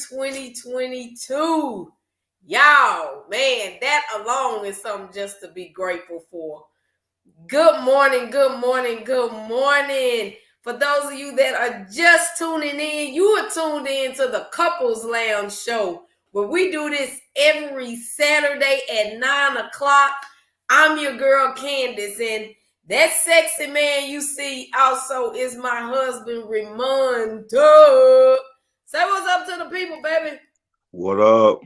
2022. Y'all, man, that alone is something just to be grateful for. Good morning, good morning, good morning. For those of you that are just tuning in, you are tuned in to the Couples Lounge show, where we do this every Saturday at 9 o'clock. I'm your girl, Candace, and that sexy man you see also is my husband, Ramondo. Say what's up to the people, baby. What up?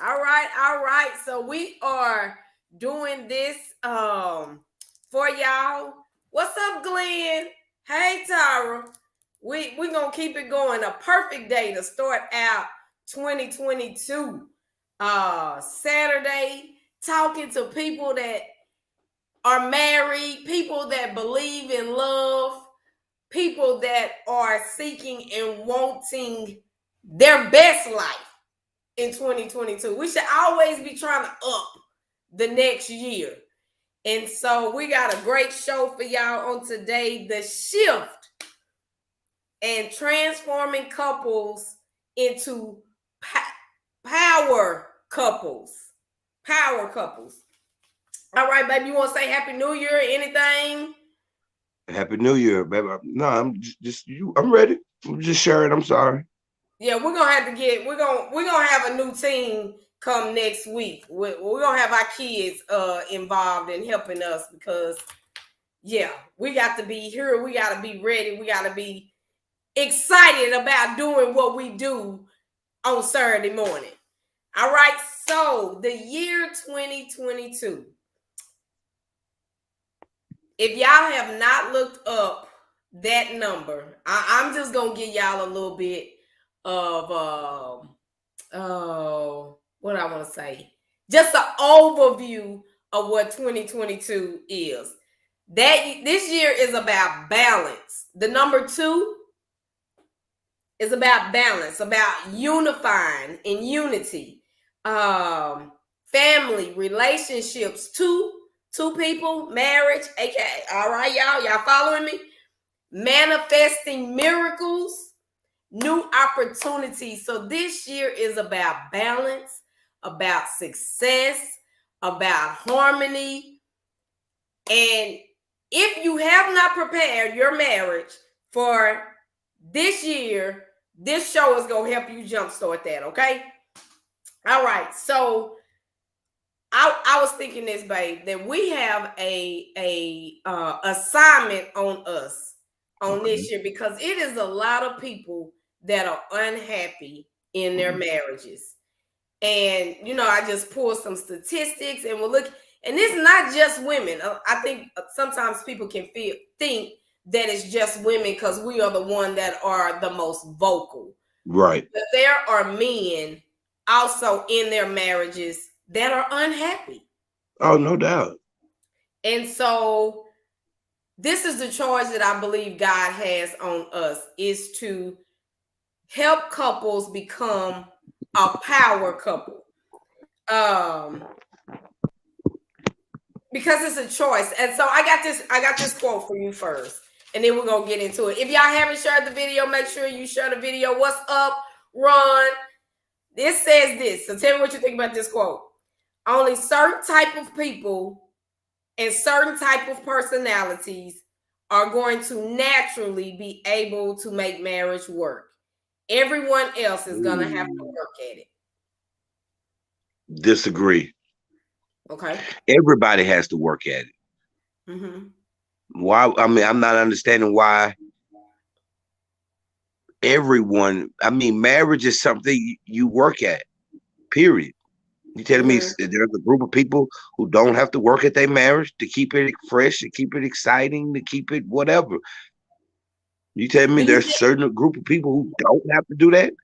All right. So we are doing this for y'all. What's up, Glenn? Hey, Tyra. We're going to keep it going. A perfect day to start out 2022. Saturday, talking to people that are married, people that believe in love, people that are seeking and wanting their best life in 2022. We should always be trying to up the next year. And so we got a great show for y'all on today. The shift and transforming couples into power couples. Power couples. All right, baby, you want to say Happy New Year or anything? Happy New Year, baby. No, I'm ready. I'm just sharing. I'm sorry. Yeah, we're gonna have a new team come next week. We're gonna have our kids involved in helping us because we got to be here, we gotta be ready, we gotta be excited about doing what we do on Saturday morning. All right, so the year 2022. If y'all have not looked up that number, I'm just gonna give y'all a little bit of what I want to say. Just an overview of what 2022 is. That this year is about balance. The number 2 is about balance, about unifying in unity, family, relationships, two people, marriage, aka, all right, y'all following me? Manifesting miracles, new opportunities. So this year is about balance, about success, about harmony. And if you have not prepared your marriage for this year, this show is going to help you jumpstart that, okay? All right, so I was thinking this, babe, that we have a assignment on us on this year, because it is a lot of people that are unhappy in their marriages. And, I just pulled some statistics and we'll look, and it's not just women. I think sometimes people can think that it's just women because we are the one that are the most vocal. Right. But there are men also in their marriages that are unhappy. Oh, no doubt. And so this is the charge that I believe God has on us, is to help couples become a power couple. Because it's a choice. And so I got this quote for you first, and then we're going to get into it. If y'all haven't shared the video, make sure you share the video. What's up, Ron? This says this. So tell me what you think about this quote. Only certain type of people and certain type of personalities are going to naturally be able to make marriage work. Everyone else is going to have to work at it. Disagree. Okay. Everybody has to work at it. Mm-hmm. Why? I mean, I'm not understanding why everyone. I mean, marriage is something you work at. Period. You telling me there's a group of people who don't have to work at their marriage to keep it fresh, to keep it exciting, to keep it whatever? You telling me there's a certain group of people who don't have to do that?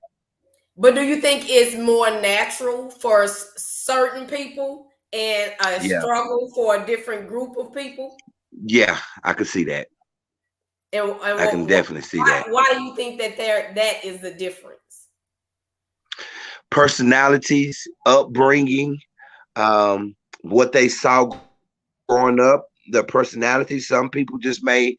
But do you think it's more natural for certain people and a struggle for a different group of people? Yeah, I can see that. And I can definitely see that. Why do you think that is the difference? Personalities, upbringing, what they saw growing up, their personalities. Some people just may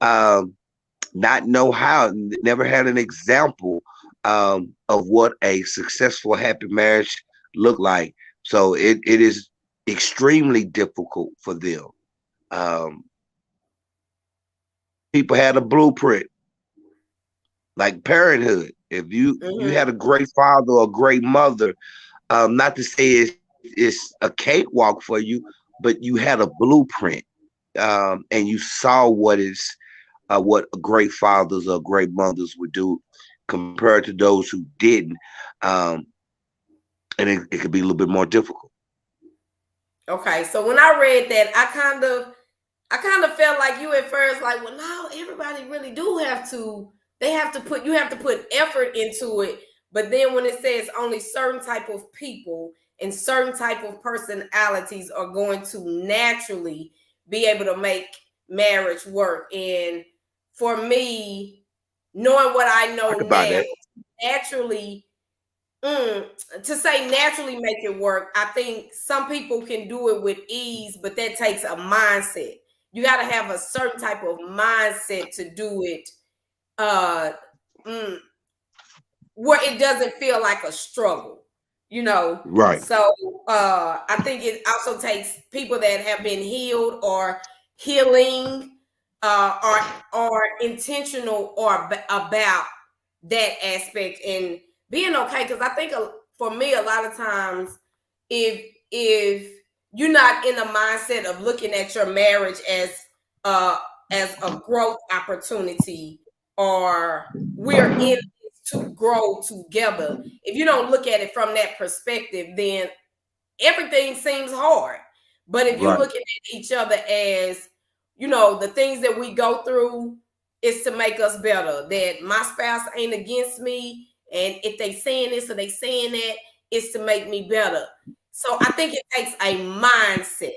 not know how, never had an example of what a successful, happy marriage look like. So it is extremely difficult for them. Um, People had a blueprint, like parenthood. If you had a great father or a great mother, not to say it's a cakewalk for you, but you had a blueprint, and you saw what great fathers or great mothers would do compared to those who didn't. Um, and it could be a little bit more difficult. Okay, so when I read that, I kind of felt like you at first, like, well, no, everybody really do have to. They have to put. You have to put effort into it. But then when it says only certain type of people and certain type of personalities are going to naturally be able to make marriage work, and for me, knowing what I know Talk about now, that. naturally to say naturally make it work, I think some people can do it with ease, but that takes a mindset. You got to have a certain type of mindset to do it, uh, mm, where it doesn't feel like a struggle, you know. Right. So I think it also takes people that have been healed or healing, or intentional or about that aspect and being okay. Because I think for me, a lot of times, if you're not in a mindset of looking at your marriage uh as a growth opportunity, or we're in this to grow together, if you don't look at it from that perspective, then everything seems hard. But if you Right. looking at each other as, you know, the things that we go through is to make us better, that my spouse ain't against me, and if they saying this or they saying that, it's to make me better. So I think it takes a mindset.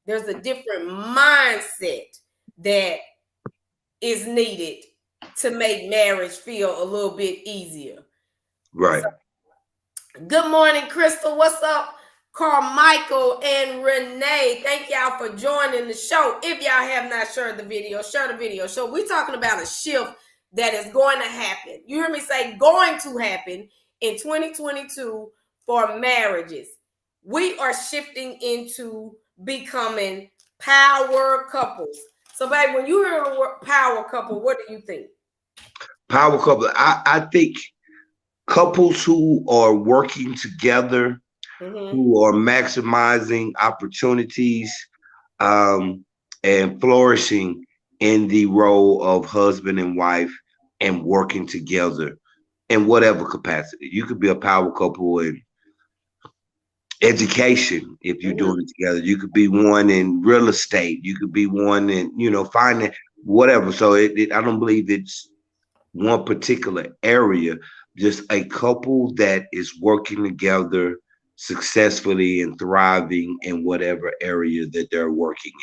There's a different mindset that is needed to make marriage feel a little bit easier. Right. So, good morning, Crystal. What's up, Carmichael and Renee? Thank y'all for joining the show. If y'all have not shared the video, share the video. So we're talking about a shift that is going to happen. You hear me say going to happen in 2022 for marriages. We are shifting into becoming power couples. So, babe, when you hear the word power couple, what do you think? Power couple. I think couples who are working together, who are maximizing opportunities, um, and flourishing in the role of husband and wife and working together in whatever capacity. You could be a power couple in education if you're doing it together. You could be one in real estate. You could be one in, finance, whatever. So I don't believe it's one particular area, just a couple that is working together successfully and thriving in whatever area that they're working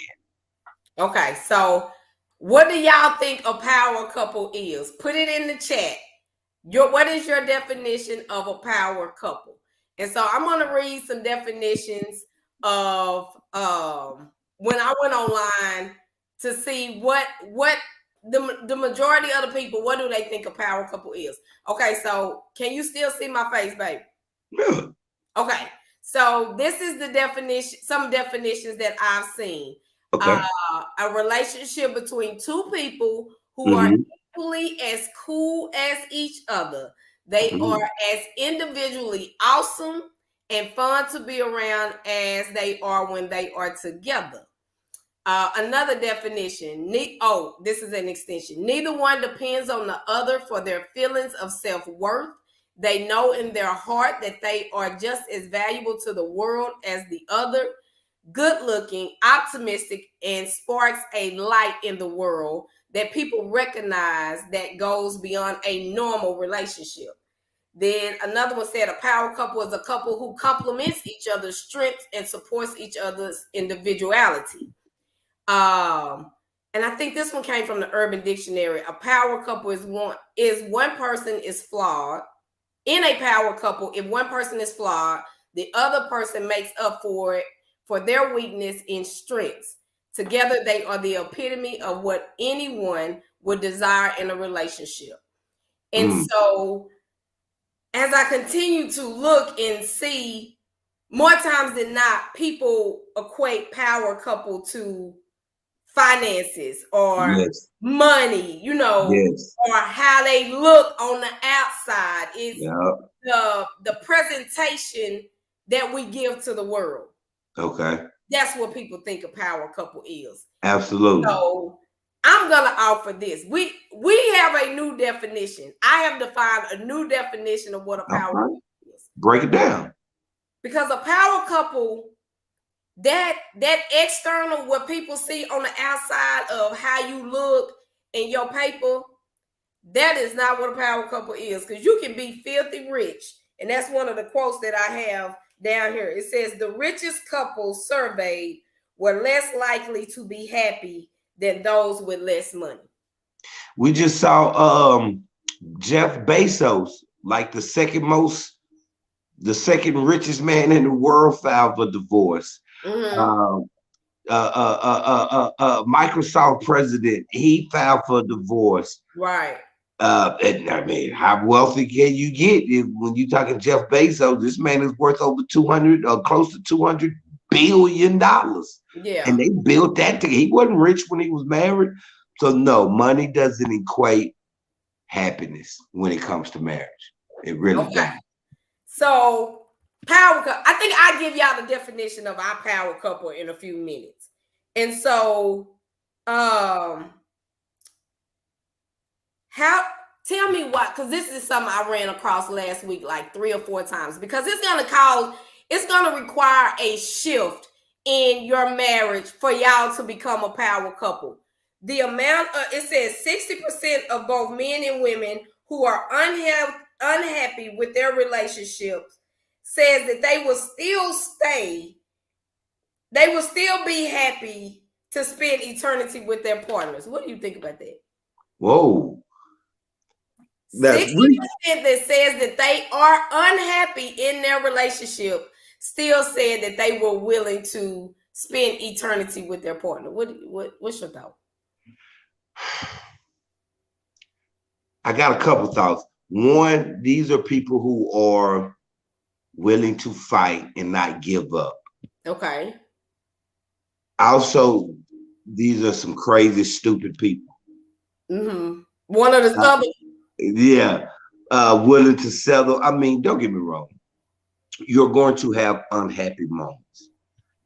in. Okay, so what do y'all think a power couple is? Put it in the chat. What is your definition of a power couple? And so I'm going to read some definitions of when I went online to see what the majority of the people, what do they think a power couple is? Okay, so can you still see my face, baby? Yeah. Okay, so this is the definition, some definitions that I've seen. Okay. A relationship between two people who are equally as cool as each other. They are as individually awesome and fun to be around as they are when they are together. Another definition. This is an extension. Neither one depends on the other for their feelings of self-worth. They know in their heart that they are just as valuable to the world as the other. Good looking, optimistic, and sparks a light in the world that people recognize that goes beyond a normal relationship. Then another one said a power couple is a couple who complements each other's strengths and supports each other's individuality. And I think this one came from the Urban Dictionary. A power couple is one person is flawed. In a power couple, if one person is flawed, the other person makes up for it for their weakness in strengths. Together, they are the epitome of what anyone would desire in a relationship. And so as I continue to look and see, more times than not, people equate power couple to finances or money, or how they look on the outside. Is the presentation that we give to the world. Okay. That's what people think a power couple is. Absolutely. So I'm gonna offer this. We have a new definition. I have defined a new definition of what a power couple is. Break it down. Because a power couple, that external, what people see on the outside of how you look in your paper, that is not what a power couple is. Because you can be filthy rich. And that's one of the quotes that I have down here. It says the richest couples surveyed were less likely to be happy than those with less money. We just saw Jeff Bezos, like the second richest man in the world, filed for divorce. Microsoft president, he filed for divorce. Right. And I mean, how wealthy can you get when you're talking Jeff Bezos? This man is worth over 200 or close to $200 billion. Yeah. And they built that together. He wasn't rich when he was married. So no, money doesn't equate happiness when it comes to marriage. It really doesn't. So power couple, I think I'll give y'all the definition of our power couple in a few minutes. And so tell me what, because this is something I ran across last week like 3 or 4 times, because it's gonna require a shift in your marriage for y'all to become a power couple. The amount of, it says 60% of both men and women who are unhappy with their relationships says that they will still be happy to spend eternity with their partners. What do you think about that? Whoa. 60% that says that they are unhappy in their relationship still said that they were willing to spend eternity with their partner. What's your thought? I got a couple thoughts. One, these are people who are willing to fight and not give up. Okay. Also, these are some crazy, stupid people. One of the other. Yeah. Willing to settle. I mean, don't get me wrong. You're going to have unhappy moments.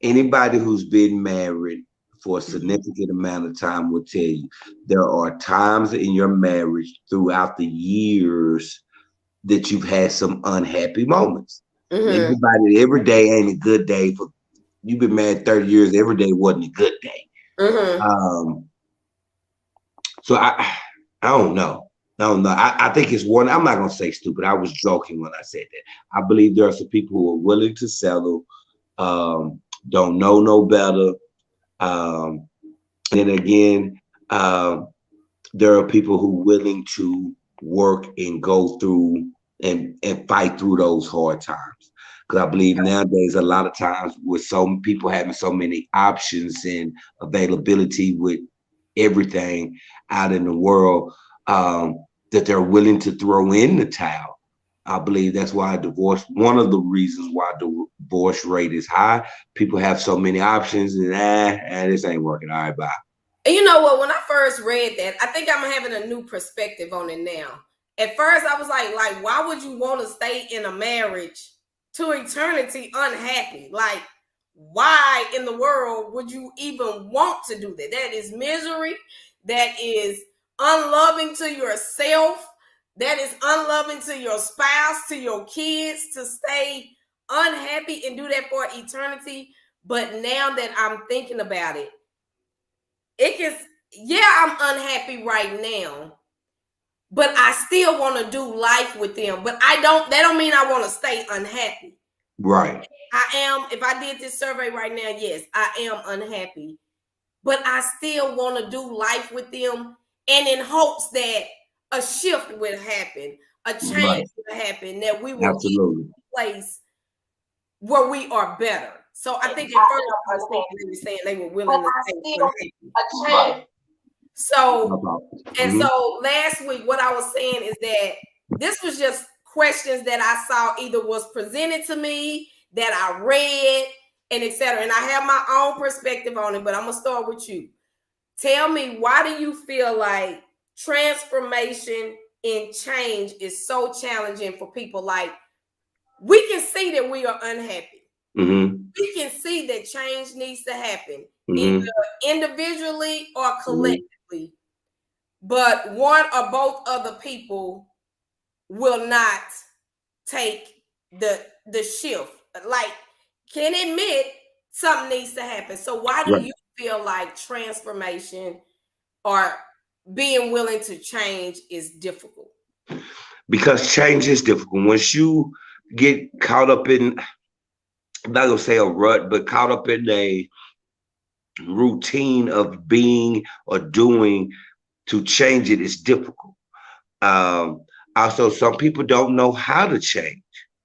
Anybody who's been married for a significant amount of time will tell you there are times in your marriage throughout the years that you've had some unhappy moments. Every day ain't a good day. For you've been married 30 years, every day wasn't a good day. So I don't know. I think it's one. I'm not gonna say stupid. I was joking when I said that. I believe there are some people who are willing to settle, don't know no better. And then again, there are people who are willing to work and go through and fight through those hard times. Because I believe nowadays, a lot of times with some people having so many options and availability with everything out in the world, that they're willing to throw in the towel. I believe that's why one of the reasons why the divorce rate is high. People have so many options and this ain't working. All right, bye. And you know what? When I first read that, I think I'm having a new perspective on it now. At first, I was like, why would you want to stay in a marriage to eternity unhappy? Like, why in the world would you even want to do that? That is misery. That is unloving to yourself. That is unloving to your spouse, to your kids, to stay unhappy and do that for eternity. But now that I'm thinking about it, I'm unhappy right now, but I still want to do life with them. But that don't mean I want to stay unhappy. Right. I am, if I did this survey right now, yes, I am unhappy, but I still want to do life with them, and in hopes that a shift would happen, a change would happen, that we will get to a place where we are better. So I think at first I was thinking they were saying they were willing to take a change. So last week, what I was saying is that this was just questions that I saw either was presented to me, that I read, and etc. And I have my own perspective on it, but I'm gonna start with you. Tell me, why do you feel like transformation and change is so challenging for people? Like, we can see that we are unhappy. Mm-hmm. We can see that change needs to happen, Mm-hmm. either individually or collectively. But one or both other people will not take the shift. Like, can admit something needs to happen. So why do you feel like transformation or being willing to change is difficult? Because change is difficult. Once you get caught up in, I'm not gonna say a rut, but caught up in a routine of being or doing, to change it is difficult. Also, some people don't know how to change.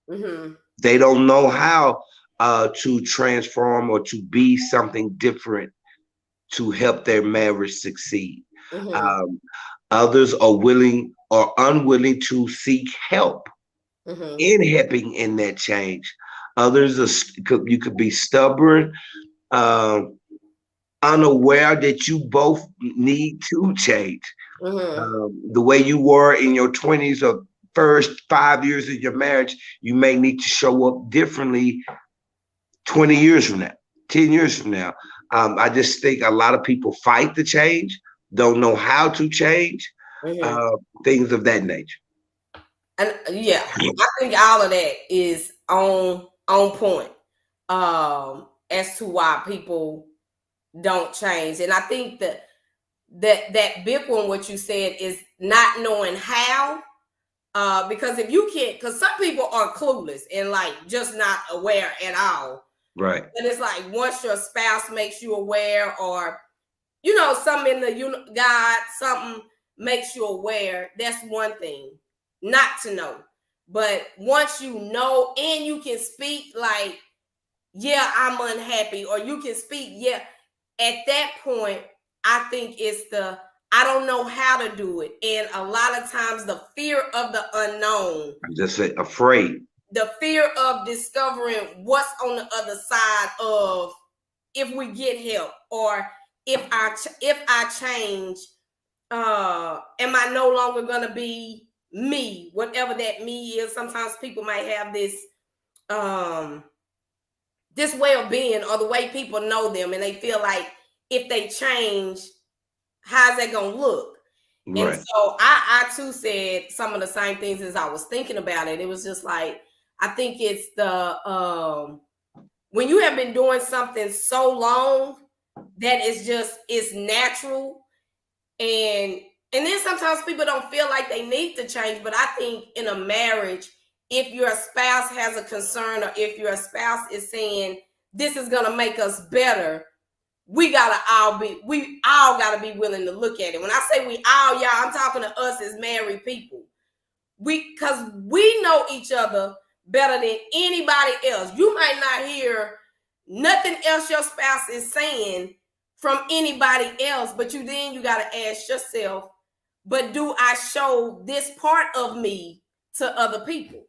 Mm-hmm. They don't know how to transform or to be something different to help their marriage succeed. Mm-hmm. Others are willing or unwilling to seek help Mm-hmm. in helping in that change. Others you could be stubborn, unaware that you both need to change. Mm-hmm. The way you were in your 20s or first 5 years of your marriage, you may need to show up differently 20 years from now, 10 years from now. I just think a lot of people fight the change, don't know how to change, Mm-hmm. things of that nature. And yeah, I think all of that is on point as to why people don't change. And I think that big one, what you said, is not knowing how. Because if you can't, because some people are clueless and like just not aware at all. Right. And it's like once your spouse makes you aware, or something in the God, something makes you aware, that's one thing. Not to know. But once you know and you can speak like, yeah, I'm unhappy, or you can speak, yeah, at that point, I think it's I don't know how to do it. And a lot of times the fear of the unknown. I'm just afraid. The fear of discovering what's on the other side of if we get help, or if I change, am I no longer gonna be me, whatever that me is. Sometimes people might have this this way of being, or the way people know them, and they feel like if they change, how's that gonna look? Right. And so I too said some of the same things as I was thinking about it. It was just like, I think it's the when you have been doing something so long that it's natural, and then sometimes people don't feel like they need to change. But I think in a marriage, if your spouse has a concern, or if your spouse is saying this is gonna make us better, we all gotta be willing to look at it. When I say we all, y'all, I'm talking to us as married people. Because we know each other better than anybody else. You might not hear nothing else your spouse is saying from anybody else, but you gotta ask yourself, but do I show this part of me to other people?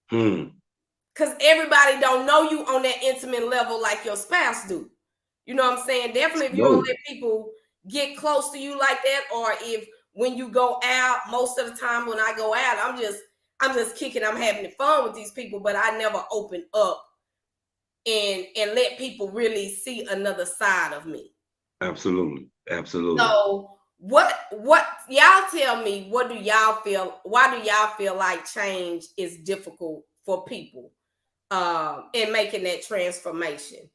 Because everybody don't know you on that intimate level like your spouse do. You know what I'm saying? Definitely, if you don't let people get close to you like that, or if when you go out, most of the time when I go out, I'm just kicking, I'm having fun with these people, but I never open up and let people really see another side of me. Absolutely. So what y'all tell me, what do y'all feel? Why do y'all feel like change is difficult for people in making that transformation?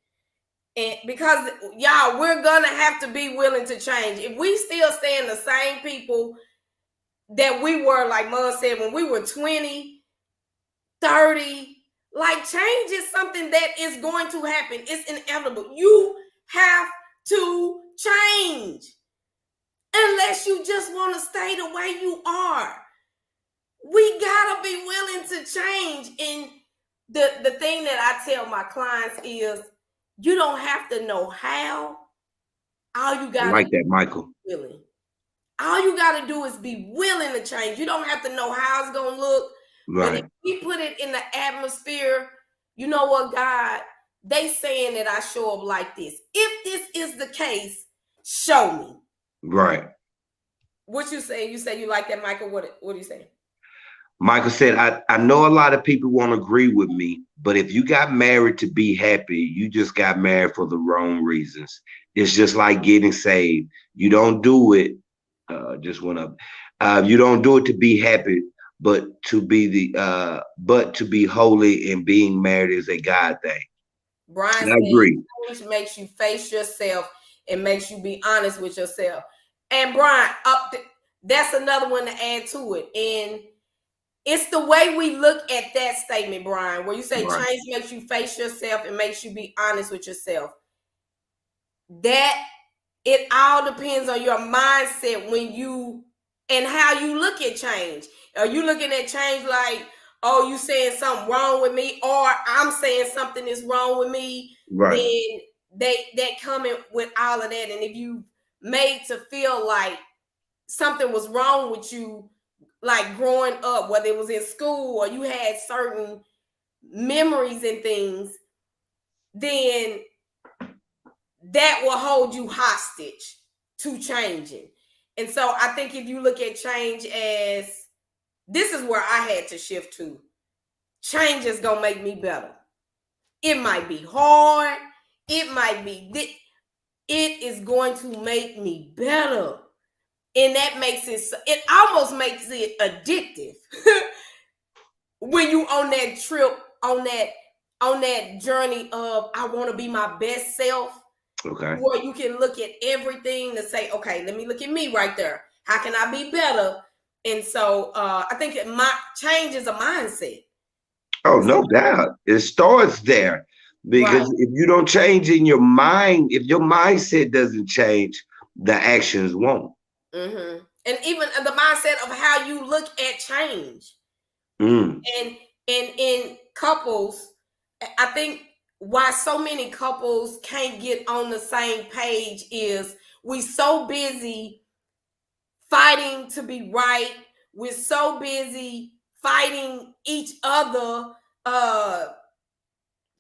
And because y'all, we're gonna have to be willing to change. If we still stay in the same people that we were, like Mom said, when we were 20, 30, like, change is something that is going to happen. It's inevitable. You have to change. Unless you just want to stay the way you are. We gotta be willing to change. And the thing that I tell my clients is, you don't have to know how. All you gotta like that, Michael. Willing. All you gotta do is be willing to change. You don't have to know how it's gonna look. But if Right. we put it in the atmosphere, you know what, God, they saying that I show up like this. If this is the case, show me. Right. What you say? You say you like that, Michael? What do you say? Michael said, I know a lot of people won't agree with me, but if you got married to be happy, you just got married for the wrong reasons. It's just like getting saved. You don't do it, just went up. You don't do it to be happy, but to be holy, and being married is a God thing. Brian And I said agree. change makes you face yourself and makes you be honest with yourself. And Brian, that's another one to add to it. And it's the way we look at that statement, Brian, where you say Right. change makes you face yourself and makes you be honest with yourself. That it all depends on your mindset when you and how you look at change. Are you looking at change like, oh, you saying something wrong with me, or I'm saying something is wrong with me? Right. Then they come in with all of that. And if you made to feel like something was wrong with you, like growing up, whether it was in school or you had certain memories and things, then that will hold you hostage to changing. And so I think if you look at change as, this is where I had to shift to, change is gonna make me better. It might be hard, it might be, it is going to make me better. And that makes it almost makes it addictive. When you on that trip, on that journey of I want to be my best self, Okay. where you can look at everything to say, okay, let me look at me right there. How can I be better? And so I think my change is a mindset. Oh, no doubt. It starts there. Right. Because if you don't change in your mind, if your mindset doesn't change, the actions won't. Mm-hmm. And even the mindset of how you look at change. Mm. And in couples, I think why so many couples can't get on the same page is we so busy fighting to be right. We're so busy fighting each other, uh,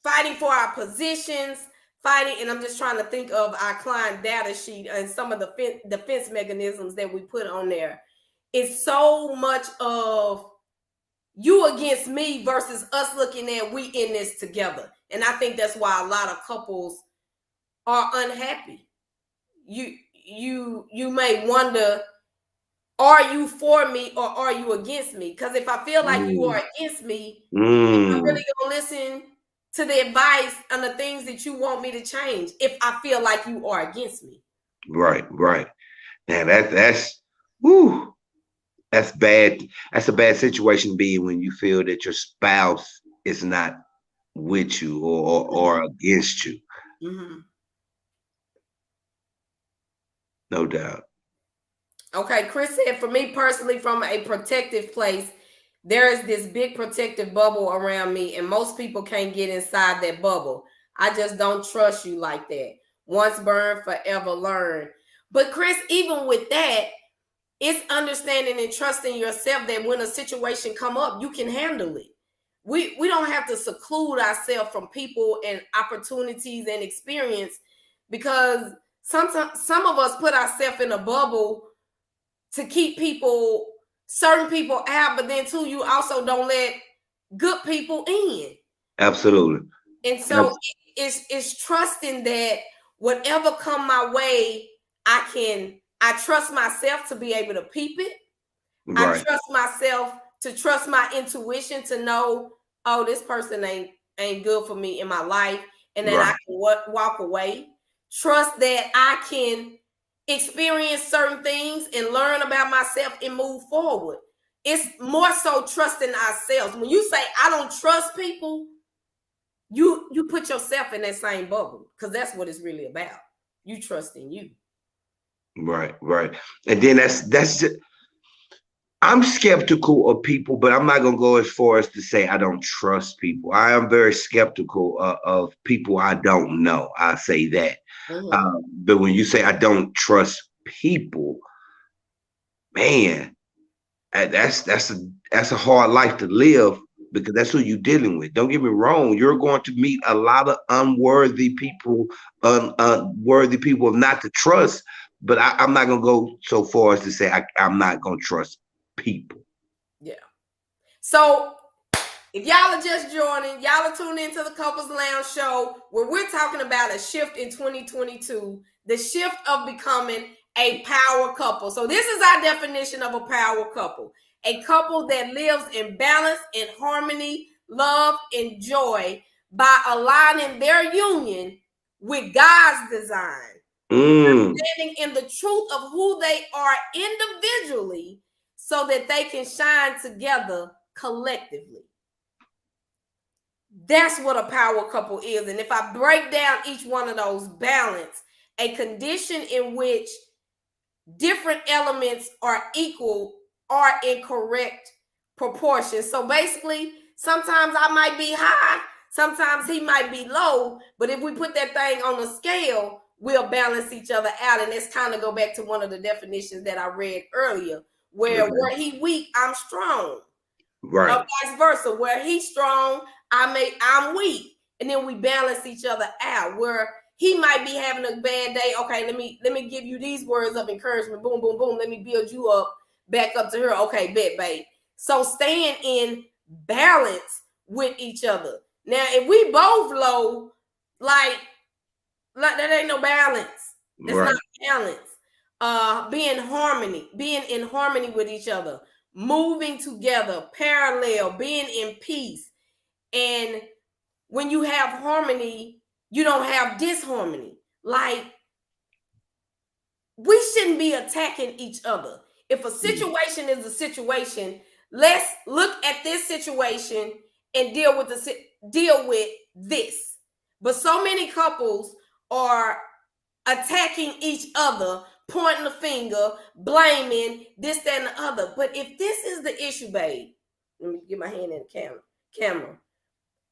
fighting for our positions, fighting. And I'm just trying to think of our client data sheet and some of the defense mechanisms that we put on there. It's so much of you against me versus us looking at we in this together. And I think that's why a lot of couples are unhappy. You may wonder, are you for me or are you against me? Because if I feel like you Mm. are against me, I'm Mm. really gonna listen to the advice and the things that you want me to change if I feel like you are against me. Right, right. Man, that's whoo, that's bad. That's a bad situation to be in when you feel that your spouse is not with you or against you. Mm-hmm. No doubt. Okay, Chris said, for me personally, from a protective place, there is this big protective bubble around me, and most people can't get inside that bubble. I just don't trust you like that. Once burned, forever learned. But Chris, even with that, it's understanding and trusting yourself that when a situation come up, you can handle it. We don't have to seclude ourselves from people and opportunities and experience, because sometimes some of us put ourselves in a bubble to keep certain people out, but then too, you also don't let good people in. Absolutely. And so it's trusting that whatever come my way, I trust myself to be able to peep it. I Right, trust myself to trust my intuition to know, oh, this person ain't good for me in my life, and that I right, can walk away. Trust that I can experience certain things and learn about myself and move forward. It's more so trusting ourselves. When you say I don't trust people, you put yourself in that same bubble, because that's what it's really about. You trust in you. right, right. And then that's just, I'm skeptical of people, but I'm not gonna go as far as to say I don't trust people. I am very skeptical of people I don't know. I say that. Mm-hmm. But when you say I don't trust people, man, And that's a hard life to live because that's who you're dealing with. Don't get me wrong, you're going to meet a lot of unworthy people, unworthy people not to trust. But I'm not gonna go so far as to say I'm not gonna trust people. Yeah. So if y'all are just joining, y'all are tuned into the Couples Lounge show where we're talking about a shift in 2022, the shift of becoming a power couple. So this is our definition of a power couple. A couple that lives in balance, in harmony, love, and joy by aligning their union with God's design. Standing in the truth of who they are individually so that they can shine together collectively. That's what a power couple is. And if I break down each one of those, balance, a condition in which different elements are equal or in correct proportion. So basically, sometimes I might be high, sometimes he might be low, but if we put that thing on a scale, we'll balance each other out. And let's kind of go back to one of the definitions that I read earlier, where he weak, I'm strong. Right. Or vice versa, where he's strong, I'm weak. And then we balance each other out. Where he might be having a bad day. Okay, let me give you these words of encouragement. Boom, boom, boom. Let me build you up, back up to her. Okay, bet, babe. So staying in balance with each other. Now, if we both low, like that ain't no balance. That's not balance. Being in harmony with each other, moving together, parallel, being in peace. And when you have harmony, you don't have disharmony. Like, we shouldn't be attacking each other. If a situation is a situation, let's look at this situation and deal with this. But so many couples are attacking each other, pointing the finger, blaming this, that, and the other. But if this is the issue, babe, let me get my hand in the camera.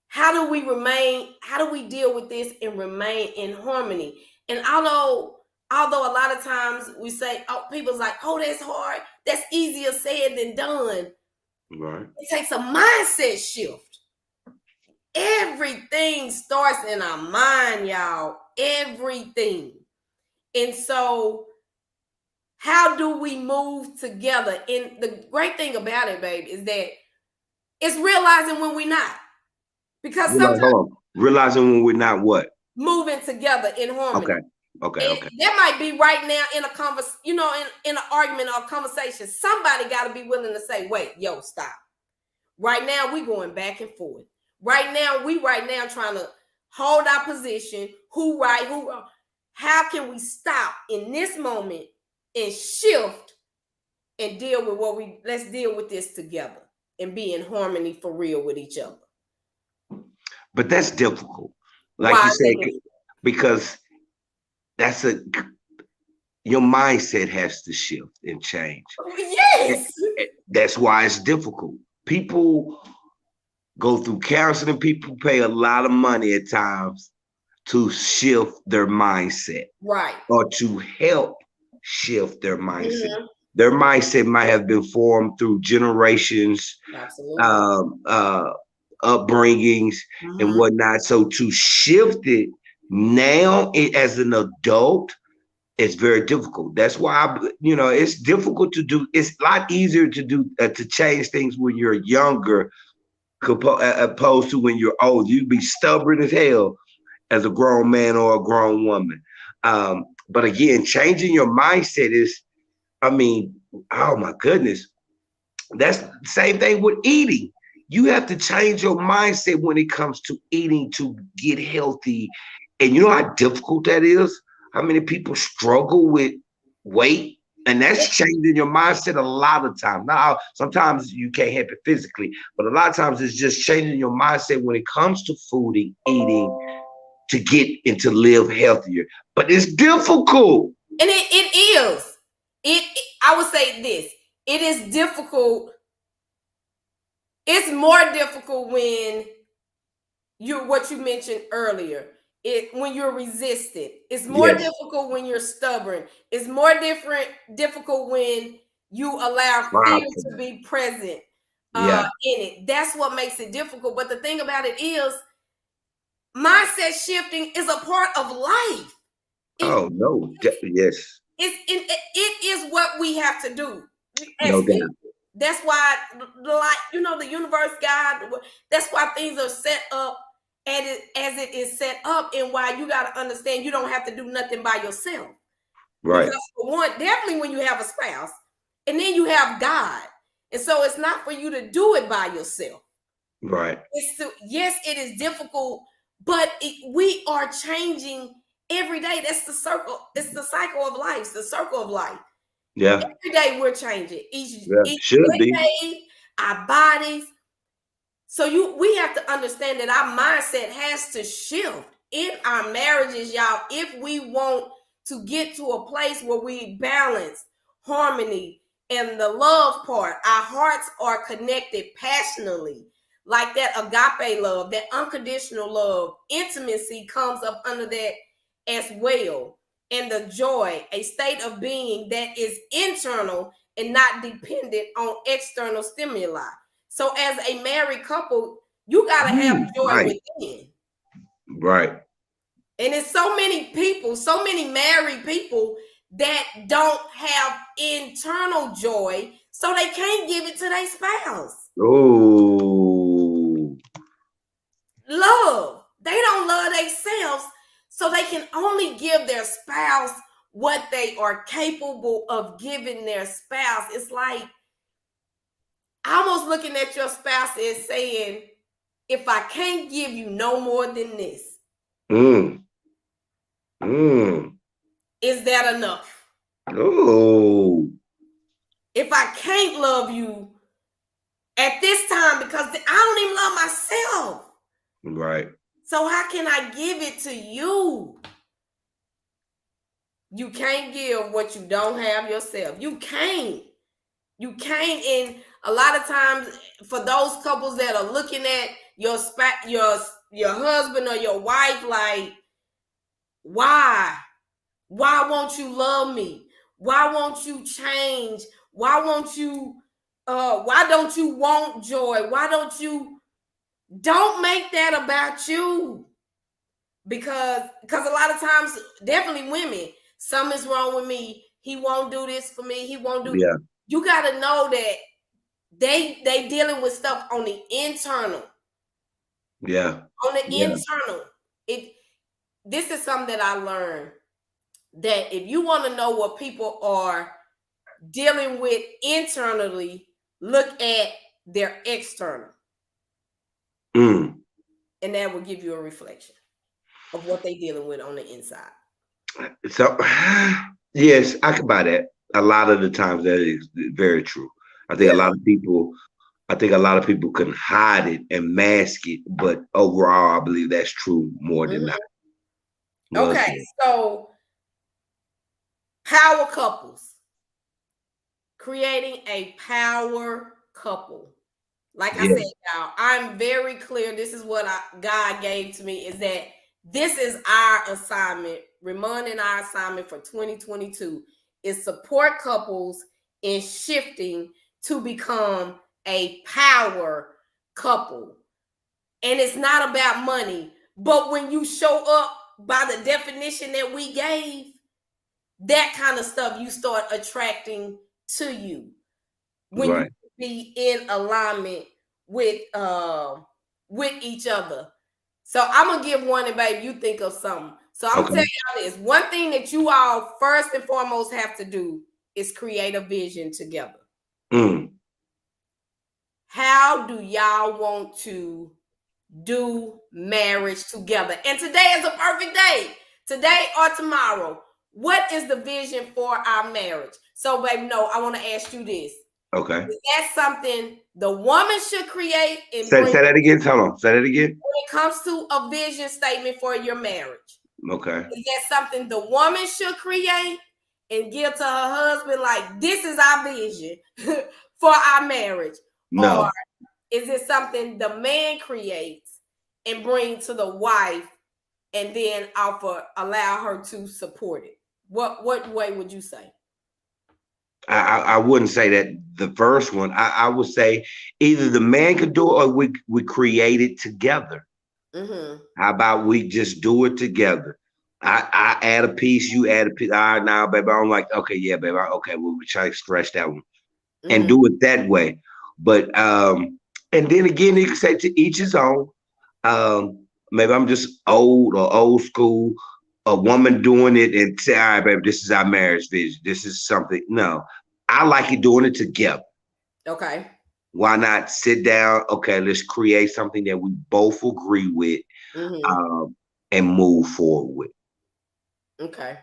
How do we deal with this and remain in harmony? And although a lot of times we say, oh, people's like, oh, that's hard. That's easier said than done. Right. It takes a mindset shift. Everything starts in our mind, y'all. Everything. And so how do we move together? And the great thing about it, babe, is that it's realizing when we're not. Because sometimes realizing when we're not what? Moving together in harmony. Okay. That might be right now in a in an argument or a conversation. Somebody got to be willing to say, wait, yo, stop. Right now, we going back and forth. Right now trying to hold our position. Who right, who wrong. How can we stop in this moment and shift and deal with let's deal with this together and be in harmony for real with each other. But that's difficult. Like you said, because your mindset has to shift and change. Yes. That's why it's difficult. People go through counseling. People pay a lot of money at times to shift their mindset. Right. Or to help shift their mindset. Mm-hmm. Their mindset might have been formed through generations, upbringings, and whatnot. So to shift it now as an adult, it's very difficult. That's why it's difficult to do. It's a lot easier to do to change things when you're younger, opposed to when you're old. You'd be stubborn as hell as a grown man or a grown woman. But again, changing your mindset is, oh my goodness, that's the same thing with eating. You have to change your mindset when it comes to eating to get healthy. And you know how difficult that is? How many people struggle with weight? And that's changing your mindset a lot of times. Now, sometimes you can't help it physically, but a lot of times it's just changing your mindset when it comes to food and eating to get and to live healthier. But it's difficult. And it is. I would say this. It is difficult. It's more difficult when what you mentioned earlier. When you're resistant. It's more difficult when you're stubborn. It's more difficult when You allow fear to be present in it. That's what makes it difficult. But the thing about it is, mindset shifting is a part of life. Yes. It is what we have to do. No doubt. That's why, like, the universe, God, that's why things are set up as it is set up, and why you got to understand you don't have to do nothing by yourself. Right. Because for one, definitely when you have a spouse, and then you have God. And so it's not for you to do it by yourself. Right. Yes, it is difficult, but we are changing every day. That's the circle. It's the cycle of life. It's the circle of life. Yeah. Every day we're changing. Each day, our bodies. So we have to understand that our mindset has to shift in our marriages, y'all, if we want to get to a place where we balance harmony and the love part. Our hearts are connected passionately, like that agape love, that unconditional love. Intimacy comes up under that as well. And the joy, a state of being that is internal and not dependent on external stimuli. So as a married couple, you got to have joy within. Right. And it's so many people, so many married people that don't have internal joy, so they can't give it to their spouse. Oh. Love. They don't love themselves, so they can only give their spouse what they are capable of giving their spouse. It's like almost looking at your spouse as saying, if I can't give you no more than this, is that enough? Oh. If I can't love you at this time because I don't even love myself. Right. So how can I give it to you? You can't give what you don't have yourself. You can't. You can't. And a lot of times for those couples that are looking at your husband or your wife like, why? Why won't you love me? Why won't you change? Why don't you want joy? Don't make that about you. Because a lot of times, definitely women, something's wrong with me. He won't do this for me. He won't do. Yeah. You got to know that they dealing with stuff on the internal. Yeah. On the internal. This is something that I learned, that if you want to know what people are dealing with internally, look at their external. And that will give you a reflection of what they're dealing with on the inside. So, yes, I can buy that. A lot of the times that is very true. I think a lot of people can hide it and mask it, but overall, I believe that's true more than not. Okay, so power couples. Creating a power couple. Like I said, y'all, I'm very clear. This is what God gave to me, is that this is our assignment. Ramon and our assignment for 2022 is support couples in shifting to become a power couple. And it's not about money. But when you show up by the definition that we gave, that kind of stuff you start attracting to you when you be in alignment with each other. So I'm gonna give one, and baby, you think of something. So I'm gonna tell y'all this. One thing that you all first and foremost have to do is create a vision together. How do y'all want to do marriage together? And today is a perfect day. Today or tomorrow. What is the vision for our marriage? So, baby, no, I want to ask you this. Okay. Is that something the woman should create? And say that again. Hold on. Say that again. When it comes to a vision statement for your marriage. Okay. Is that something the woman should create and give to her husband? Like, this is our vision for our marriage. No. Or is it something the man creates and bring to the wife and then allow her to support it? What way would you say? I wouldn't say that the first one. I would say either the man could do it or we create it together. Mm-hmm. How about we just do it together? I add a piece, you add a piece. All right, now, baby, I'm like, okay, yeah, baby, okay, we'll try to stretch that one and Mm-hmm. do it that way. But and then again, you can say to each his own. Maybe I'm just old or old school. A woman doing it and say, all right, baby, this is our marriage vision. This is something. No, I like it doing it together. Okay. Why not sit down? Okay, let's create something that we both agree with, Mm-hmm. um, and move forward with. Okay.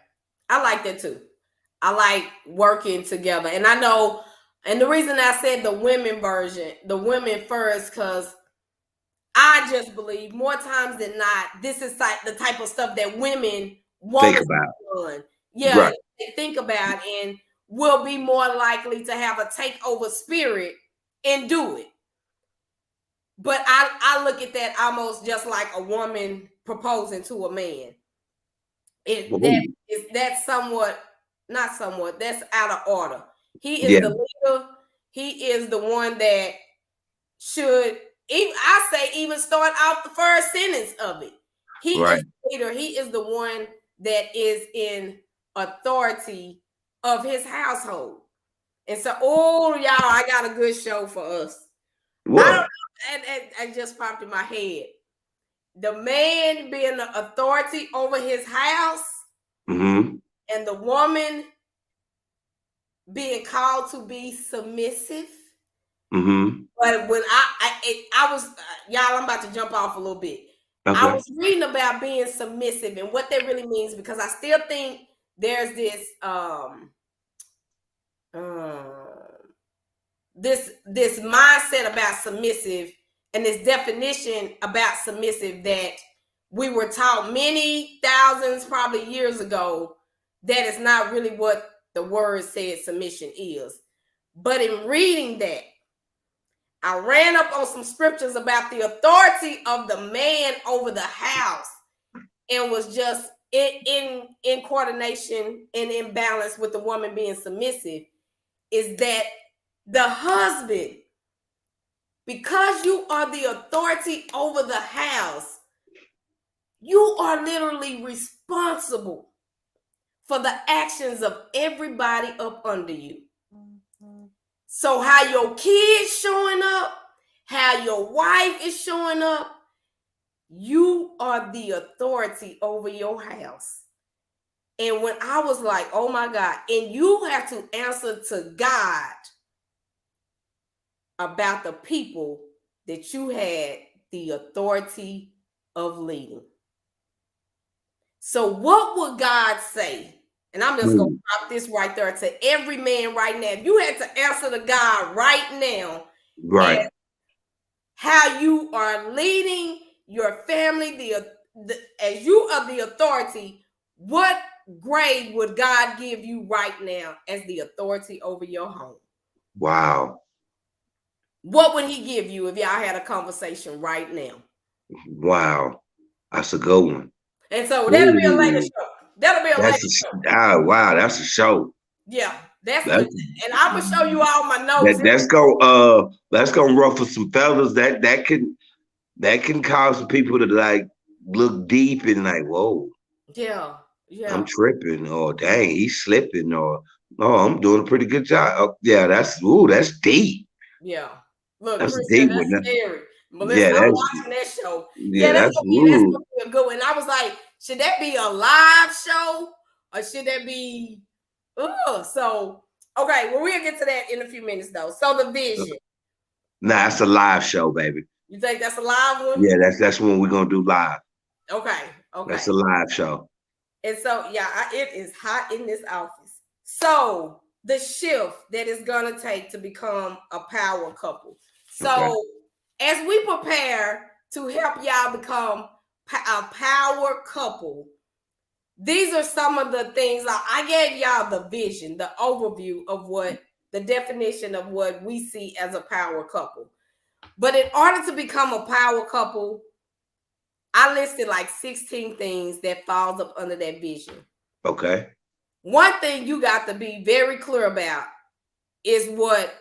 I like that too. I like working together. And I know, and the reason I said the women version, the women first, because I just believe more times than not, this is the type of stuff that women want Think to about see done. it. Yeah, Right. they think about and will be more likely to have a takeover spirit and do it. But I look at that almost just like a woman proposing to a man. Whoa. That's somewhat, not somewhat, that's out of order. He is Yeah. the leader. He is the one that should even, I say, even start out the first sentence of it. He Right. is the leader. He is the one that is in authority of his household. And so, oh y'all, I got a good show for us. I don't What? know, and just popped in my head. The man being the authority over his house Mm-hmm. and the woman being called to be submissive. Mm-hmm. But when I was y'all, I'm about to jump off a little bit. I Okay. was reading about being submissive and what that really means because I still think there's this mindset about submissive and this definition about submissive that we were taught many thousands, probably years ago, that is not really what the word said submission is. But in reading that, I ran up on some scriptures about the authority of the man over the house and was just in coordination and in balance with the woman being submissive, is that the husband, because you are the authority over the house, you are literally responsible for the actions of everybody up under you. So how your kids showing up, how your wife is showing up, you are the authority over your house. And when I was like, oh my God, and you have to answer to God about the people that you had the authority of leading. So what would God say? And I'm just going to drop this right there to every man right now. If you had to answer to God right now, Right. how you are leading your family, as you are the authority, what grade would God give you right now as the authority over your home? Wow. What would he give you if y'all had a conversation right now? Wow. That's a good one. And so that'll be a later Ooh, show. That'll be a later show. wow, that's a show. Yeah, That's and I'm gonna show you all my notes. that's gonna ruffle some feathers. That can cause some people to like look deep and like, whoa, Yeah, I'm yeah, tripping, or dang, he's slipping, or oh, I'm doing a pretty good job. Oh, yeah, that's deep. yeah. Look, That's a Chris said deep one. that's scary. Melissa, Yeah, I'm that's watching that show. Yeah, yeah, that's that's ooh. gonna be a good one. And I was like, should that be a live show or should that be? So okay, well we'll get to that in a few minutes though. So the vision. Nah, it's a live show, baby. You think that's a live one? Yeah, that's when we're gonna do live. Okay, That's okay. a live show. And so yeah, it is hot in this office. So the shift that is gonna take to become a power couple. Okay. So as we prepare to help y'all become a power couple, these are some of the things I gave y'all the vision, the overview of what the definition of what we see as a power couple. But in order to become a power couple, I listed like 16 things that falls up under that vision. Okay. One thing you got to be very clear about is what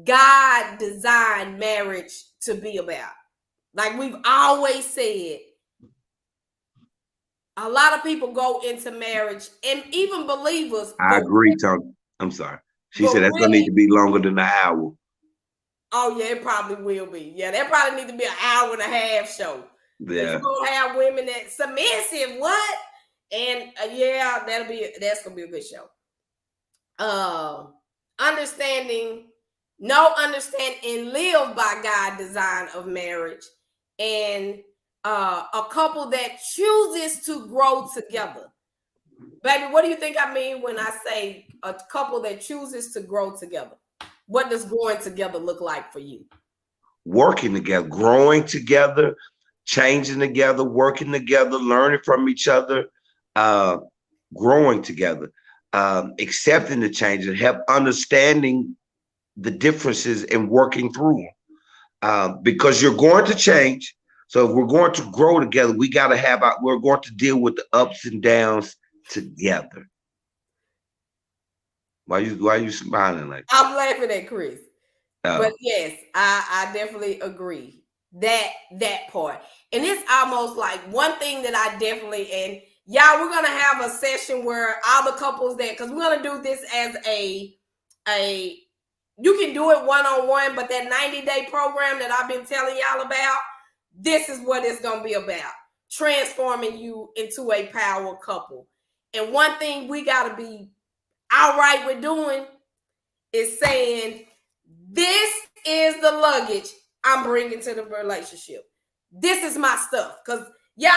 God designed marriage to be about. Like we've always said, a lot of people go into marriage, and even believers. I agree, Tony. I'm sorry. She said that's really, gonna need to be longer than an hour. Oh yeah, it probably will be. Yeah, that probably need to be an hour and a half show. Yeah, you're gonna have women that submissive. What? And yeah, that's gonna be a good show. Understanding, understand and live by God design of marriage, and a couple that chooses to grow together. Baby, what do you think I mean when I say a couple that chooses to grow together? What does growing together look like for you? Working together, growing together, changing together, working together, learning from each other, growing together, accepting the changes, help understanding the differences and working through them. Because you're going to change. So if we're going to grow together, we're going to deal with the ups and downs together. Why are you smiling like that? I'm laughing at Chris. But yes, I definitely agree that part. And it's almost like one thing that I definitely, and y'all, we're gonna have a session where all the couples because we're gonna do this as a you can do it one-on-one, but that 90-day program that I've been telling y'all about, this is what it's gonna be about: transforming you into a power couple. And one thing we gotta be all right with doing is saying, this is the luggage I'm bringing to the relationship. This is my stuff. Because y'all,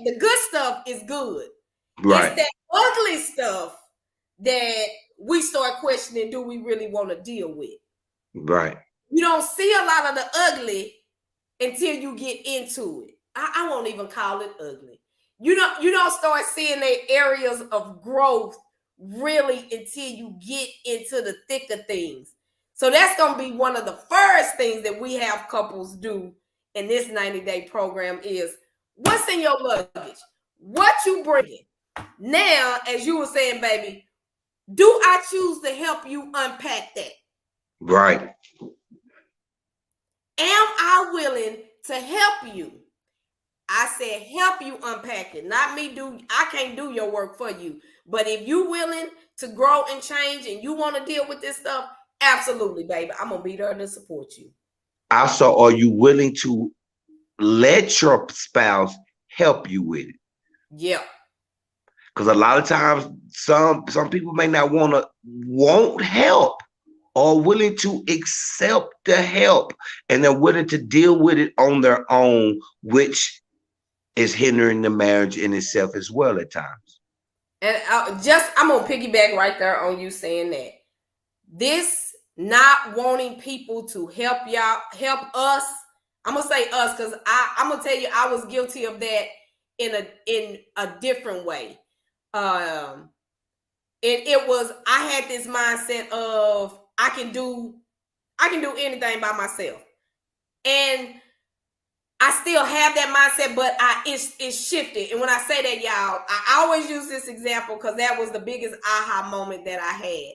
the good stuff is good. Right. It's that ugly stuff that we start questioning, do we really want to deal with? Right. You don't see a lot of the ugly until you get into it. I won't even call it ugly. You don't start seeing the areas of growth really until you get into the thick of things. So that's going to be one of the first things that we have couples do in this 90-day program is, what's in your luggage? What you bringing? Now, as you were saying, baby, do I choose to help you unpack that? Right. Am I willing to help you? I said help you unpack it, not me I can't do your work for you. But if you willing to grow and change and you want to deal with this stuff, absolutely, baby. I'm going to be there to support you. Also, are you willing to let your spouse help you with it? Yeah. Because a lot of times some people may not won't help or willing to accept the help, and they're willing to deal with it on their own, which is hindering the marriage in itself as well at times. And I'm going to piggyback right there on you saying that. This not wanting people to help us. I'm going to say us because I'm going to tell you I was guilty of that in a different way. It was, I had this mindset of I can do anything by myself. And I still have that mindset, but it's shifted. And when I say that, y'all, I always use this example because that was the biggest aha moment that I had.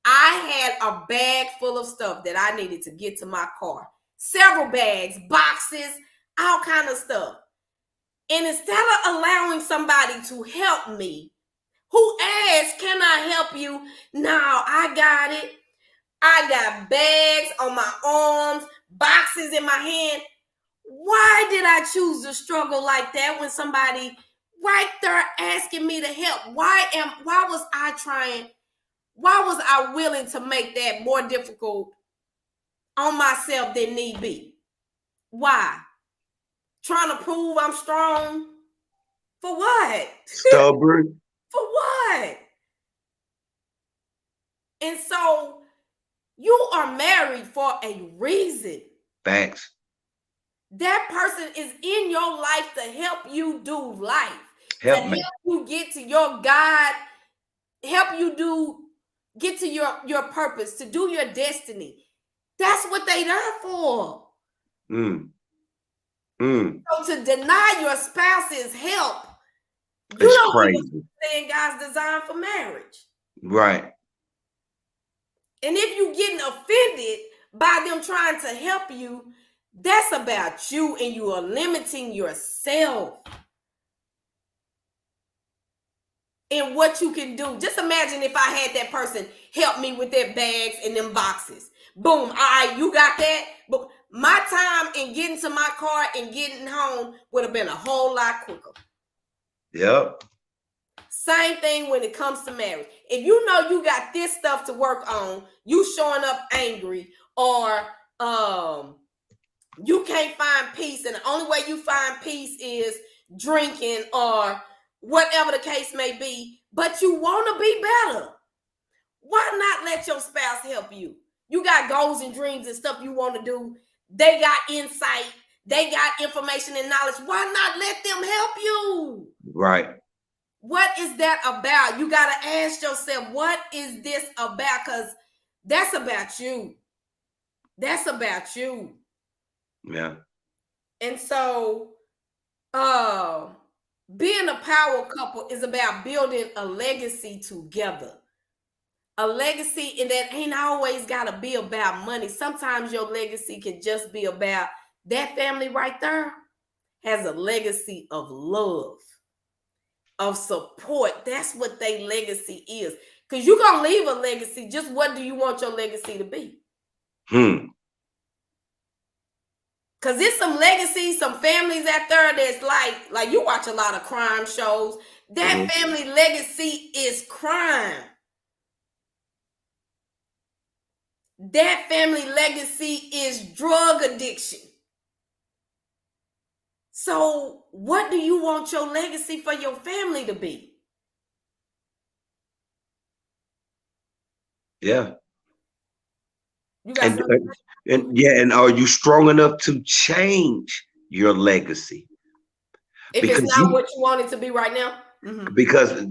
I had a bag full of stuff that I needed to get to my car. Several bags, boxes, all kind of stuff. And instead of allowing somebody to help me, who asked, can I help you? No, I got it. I got bags on my arms, boxes in my hand. Why did I choose to struggle like that when somebody right there asking me to help? Why was I willing to make that more difficult on myself than need be? Why? Trying to prove I'm strong? For what? Stubborn. For what? And so you are married for a reason. Thanks. That person is in your life to help you do life. Help you get to your God, help you get to your purpose, to do your destiny. That's what they there for. So to deny your spouse's help, you don't even understand God's design for marriage. Right. And if you getting offended by them trying to help you, that's about you, and you are limiting yourself in what you can do. Just imagine if I had that person help me with their bags and them boxes. Boom. All right, you got that. But my time in getting to my car and getting home would have been a whole lot quicker. Yep. Same thing when it comes to marriage. If you know you got this stuff to work on, you showing up angry, or you can't find peace, and the only way you find peace is drinking or whatever the case may be, but you want to be better. Why not let your spouse help you? You got goals and dreams and stuff you want to do. They got insight. They got information and knowledge. Why not let them help you? Right. What is that about? You got to ask yourself, what is this about? Because that's about you. That's about you. Yeah. And so, being a power couple is about building a legacy together. A legacy, and that ain't always got to be about money. Sometimes your legacy can just be about that family right there has a legacy of love, of support. That's what their legacy is. Because you're going to leave a legacy. Just what do you want your legacy to be? Because there's some legacies, some families out there that's like you watch a lot of crime shows. That family legacy is crime. That family legacy is drug addiction. So what do you want your legacy for your family to be? Yeah. You got and are you strong enough to change your legacy? If because it's not what you want it to be right now? Because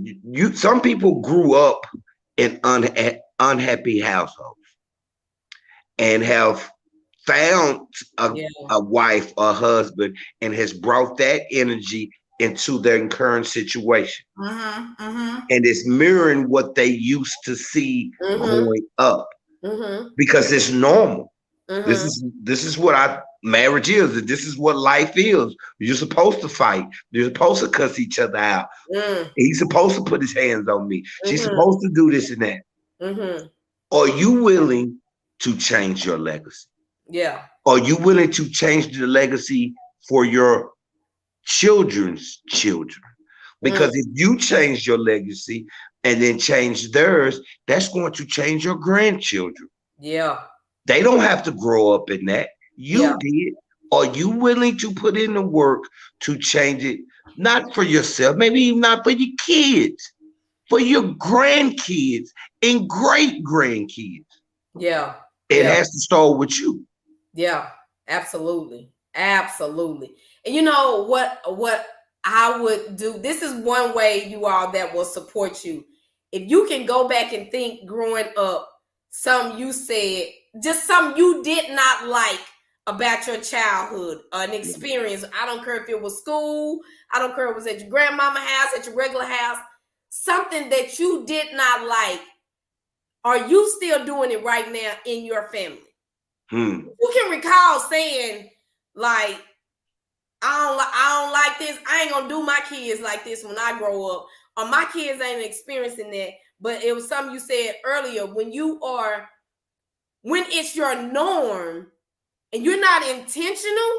some people grew up in unhappy households and have found a wife or husband and has brought that energy into their current situation. And it's mirroring what they used to see growing up. Because it's normal. This is what marriage is. This is what life is. You're supposed to fight. You're supposed to cuss each other out. He's supposed to put his hands on me. She's supposed to do this and that. Are you willing to change your legacy? Yeah. Are you willing to change the legacy for your children's children? Because if you change your legacy and then change theirs, that's going to change your grandchildren. Yeah. They don't have to grow up in that. You did. Are you willing to put in the work to change it? Not for yourself, maybe even not for your kids, for your grandkids and great grandkids. Yeah. It has to start with you. Yeah, absolutely. Absolutely. And you know what I would do? This is one way, you all, that will support you. If you can go back and think growing up, something you said, just something you did not like about your childhood, an experience. I don't care if it was school. I don't care if it was at your grandmama's house, at your regular house. Something that you did not like. Are you still doing it right now in your family? You can recall saying, like, I don't like this. I ain't gonna do my kids like this when I grow up. Or my kids ain't experiencing that. But it was something you said earlier. When it's your norm and you're not intentional,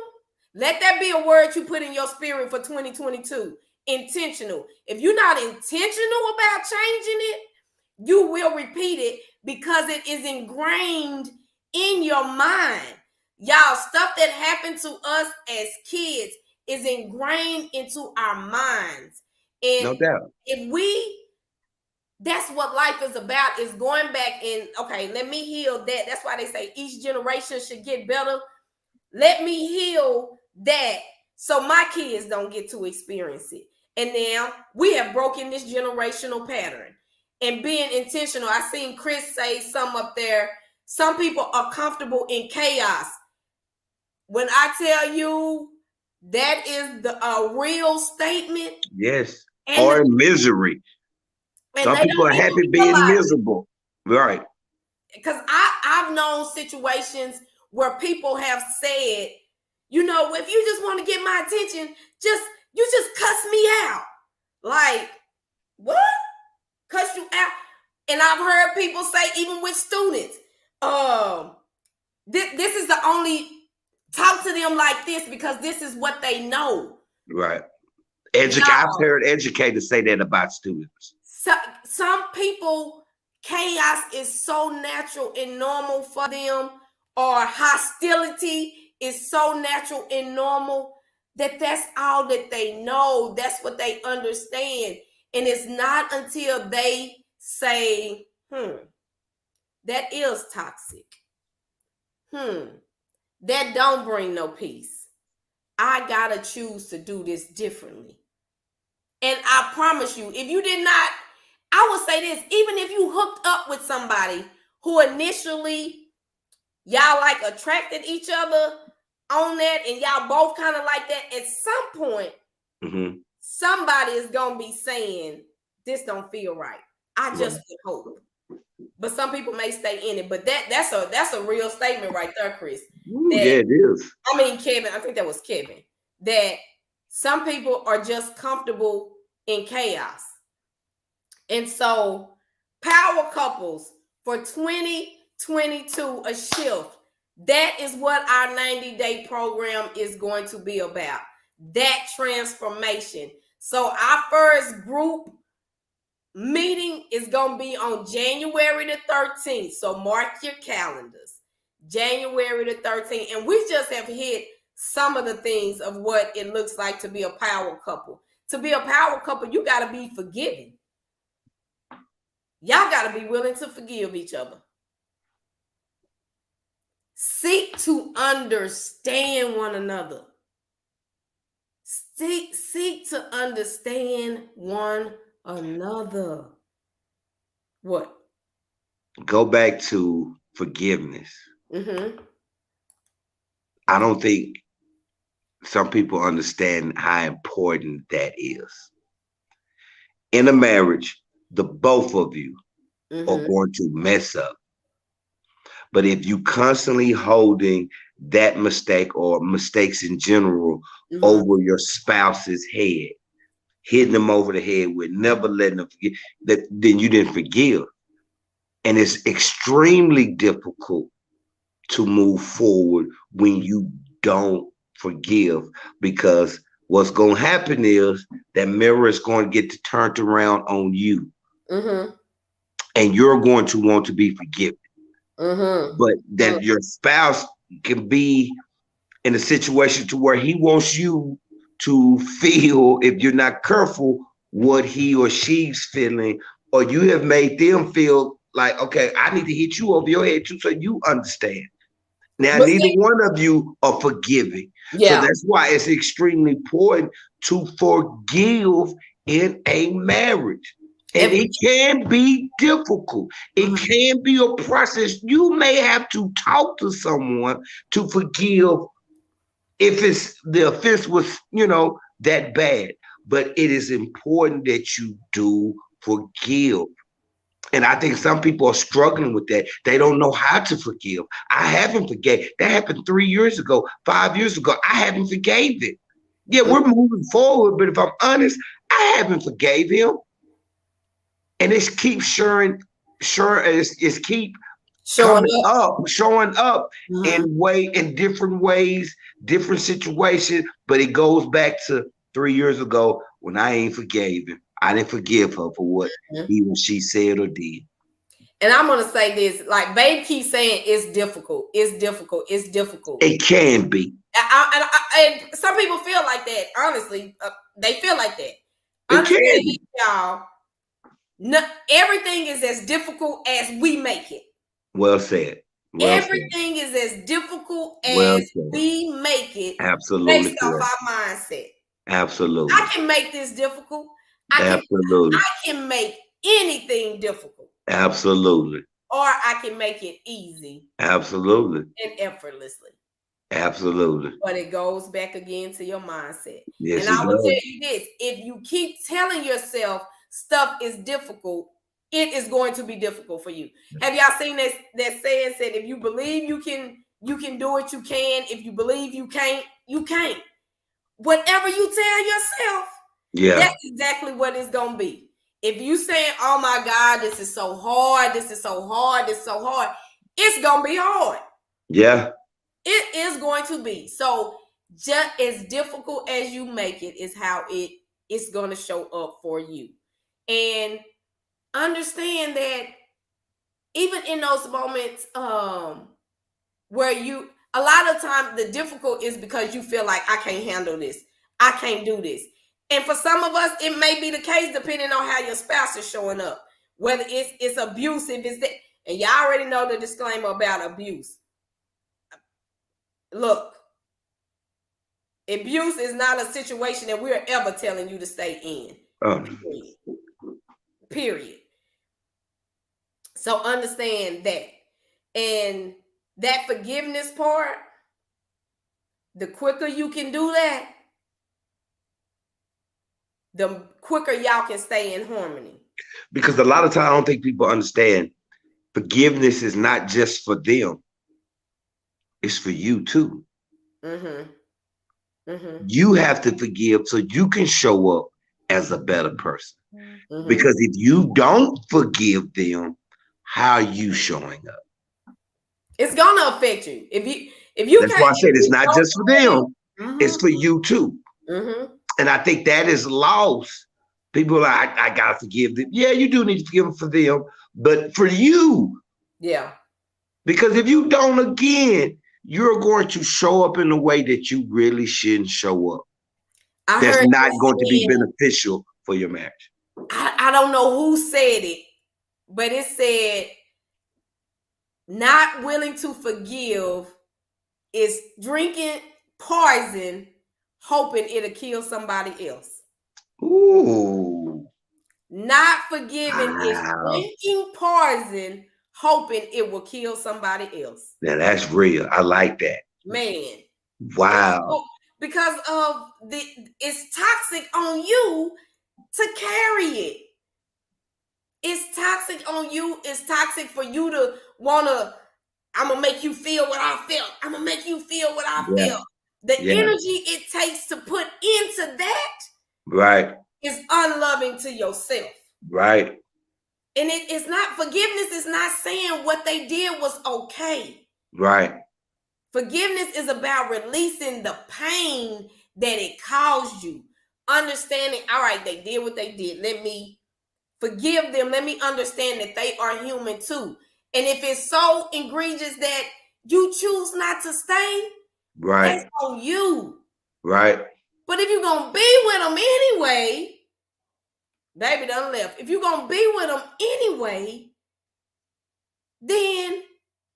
let that be a word you put in your spirit for 2022. Intentional. If you're not intentional about changing it, you will repeat it because it is ingrained in your mind. Y'all, stuff that happened to us as kids is ingrained into our minds. And no doubt. That's what life is about, is going back and, okay, let me heal that. That's why they say each generation should get better. Let me heal that so my kids don't get to experience it. And now we have broken this generational pattern and being intentional. I seen Chris say some up there. Some people are comfortable in chaos. When I tell you that is a real statement. Yes. Or in misery. Some people are happy being miserable. Right. because I've known situations where people have said, you know, if you just want to get my attention, you just cuss me out. Like, what? Cuss you out? And I've heard people say, even with students, this is the only, talk to them like this because this is what they know. Right. I've heard educators say that about students. So, some people, chaos is so natural and normal for them, or hostility is so natural and normal that that's all that they know. That's what they understand. And it's not until they say, that is toxic. That don't bring no peace. I gotta choose to do this differently. And I promise you, if you did not, I would say this, even if you hooked up with somebody who initially y'all like attracted each other on that, and y'all both kind of like that, at some point, somebody is gonna be saying, this don't feel right. I just would hope. But some people may stay in it. But that's a real statement right there, Chris. Yeah, it is. I mean, Kevin, I think that was Kevin. That some people are just comfortable in chaos. And so, power couples for 2022, a shift. That is what our 90-day program is going to be about. That transformation. So our first group meeting is going to be on January the 13th. So mark your calendars. January the 13th. And we just have hit some of the things of what it looks like to be a power couple. To be a power couple, you got to be forgiving. Y'all got to be willing to forgive each other. Seek to understand one another. Seek to understand one another. What? Go back to forgiveness. I don't think some people understand how important that is. In a marriage, the both of you are going to mess up. But if you constantly holding that mistake or mistakes in general over your spouse's head, hitting them over the head with never letting them forget, that then you didn't forgive. And it's extremely difficult to move forward when you don't forgive, because what's going to happen is that mirror is going to get turned around on you. And you're going to want to be forgiven. But that your spouse can be in a situation to where he wants you to feel, if you're not careful, what he or she's feeling, or you have made them feel like, okay, I need to hit you over your head too, so you understand. Now, neither one of you are forgiving. So that's why it's extremely important to forgive in a marriage. And it can be difficult. It can be a process. You may have to talk to someone to forgive if it's the offense was, that bad. But it is important that you do forgive. And I think some people are struggling with that. They don't know how to forgive. I haven't forgave. That happened 3 years ago, 5 years ago. I haven't forgave it. Yeah, we're moving forward, but if I'm honest, I haven't forgave him. And it's keep showing up in different ways, different situations. But it goes back to 3 years ago when I ain't forgave him. I didn't forgive her for what he or she said or did. And I'm gonna say this, like Babe keeps saying, it's difficult. It's difficult. It's difficult. It can be. And some people feel like that. Honestly, they feel like that. Understand, y'all. No, everything is as difficult as we make it. Well said. Everything is as difficult as we make it. Absolutely. Based off our mindset. Absolutely. I can make this difficult. I can make anything difficult. Absolutely. Or I can make it easy. Absolutely. And effortlessly. Absolutely. But it goes back again to your mindset. Yes, and I will tell you this, if you keep telling yourself stuff is difficult, it is going to be difficult for you. Have y'all seen that saying said, if you believe you can do it, you can. If you believe you can't, you can't. Whatever you tell yourself, that's exactly what it's gonna be. If you saying, oh my God, this is so hard, this is so hard, this is so hard, it's gonna be hard. Yeah. It is going to be. So just as difficult as you make it is how it's gonna show up for you. And understand that even in those moments where you, a lot of times the difficult is because you feel like I can't handle this, I can't do this. And for some of us, it may be the case depending on how your spouse is showing up, whether it's abusive, is that, and y'all already know the disclaimer about abuse. Look, abuse is not a situation that we're ever telling you to stay in. Period. So understand that. And that forgiveness part, the quicker you can do that, the quicker y'all can stay in harmony. Because a lot of times I don't think people understand forgiveness is not just for them. It's for you too. You have to forgive so you can show up as a better person. Because if you don't forgive them, how are you showing up? It's gonna affect you. If you that's why I said it's not just for them, it's for you too. And I think that is lost. People are like, I gotta forgive them. Yeah, you do need to forgive them for them, but for you. Yeah. Because if you don't, again, you're going to show up in a way that you really shouldn't show up. That's not going to be beneficial for your marriage. I don't know who said it, but it said, not willing to forgive is drinking poison, hoping it'll kill somebody else. Ooh. Not forgiving is drinking poison, hoping it will kill somebody else. Now that's real. I like that. Man. Wow. Because of it's toxic on you to carry it. It's toxic on you. It's toxic for you to want to, I'm going to make you feel what I felt. I'm going to make you feel what I felt. The energy it takes to put into that is unloving to yourself. Right. And it's not, forgiveness is not saying what they did was okay. Right. Forgiveness is about releasing the pain that it caused you. Understanding, all right, they did what they did. Let me forgive them. Let me understand that they are human too. And if it's so egregious that you choose not to stay, that's on you. Right. But if you're going to be with them anyway, baby done left. If you're going to be with them anyway, then